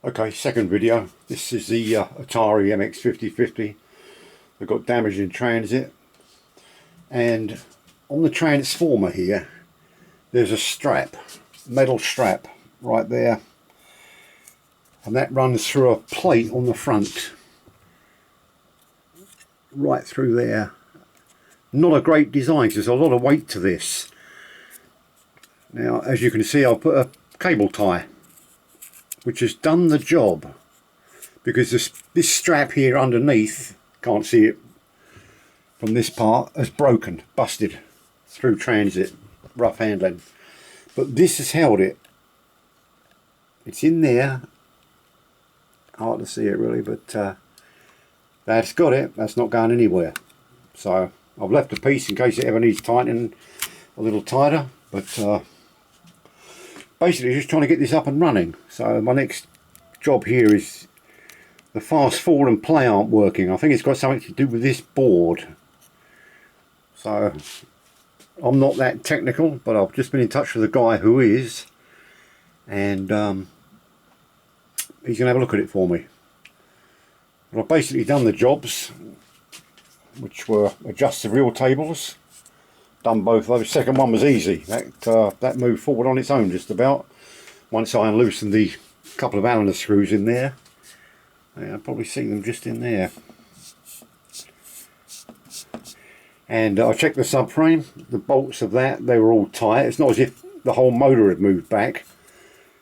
Okay, second video. This is the Otari MX5050. They've got damage in transit, and on the transformer here there's a strap, metal strap right there, and that runs through a plate on the front, right through there. Not a great design, 'cause there's a lot of weight to this. Now, as you can see, I'll put a cable tie which has done the job, because this strap here underneath, can't see it from this part, has broken, busted through transit, rough handling, but this has held it. It's in there, hard to see it really, but that's got it. That's not going anywhere. So I've left a piece in case it ever needs tightening a little tighter, but basically just trying to get this up and running. So my next job here is the fast forward and play aren't working. I think it's got something to do with this board. So I'm not that technical, but I've just been in touch with a guy who is, and he's going to have a look at it for me. But I've basically done the jobs, which were adjust the reel tables. Done both of those. Second one was easy. That moved forward on its own just about. Once I unloosened the couple of Allen screws in there. Yeah, I'll probably see them just in there. And I checked the subframe. The bolts of that, they were all tight. It's not as if the whole motor had moved back.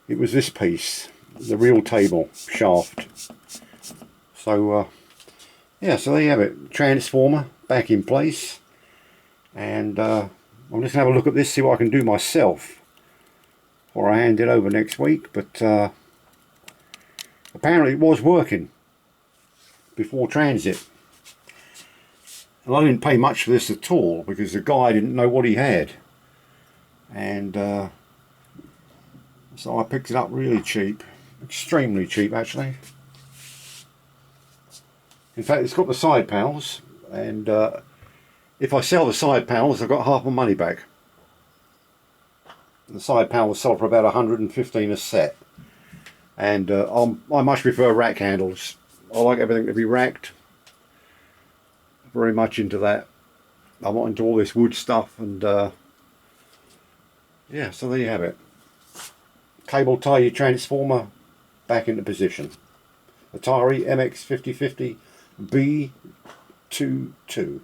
It was this piece, the reel table shaft. So yeah, so there you have it. Transformer back in place. And I'm just going to have a look at this, see what I can do myself before I hand it over next week. But apparently it was working before transit. And I didn't pay much for this at all, because the guy didn't know what he had. And so I picked it up really cheap. Extremely cheap, actually. In fact, it's got the side panels, and if I sell the side panels, I've got half my money back. The side panels sell for about 115 a set, and I much prefer rack handles. I like everything to be racked. Very much into that. I'm not into all this wood stuff, and yeah, so there you have it. Cable tie your transformer back into position. Otari MX5050 B22.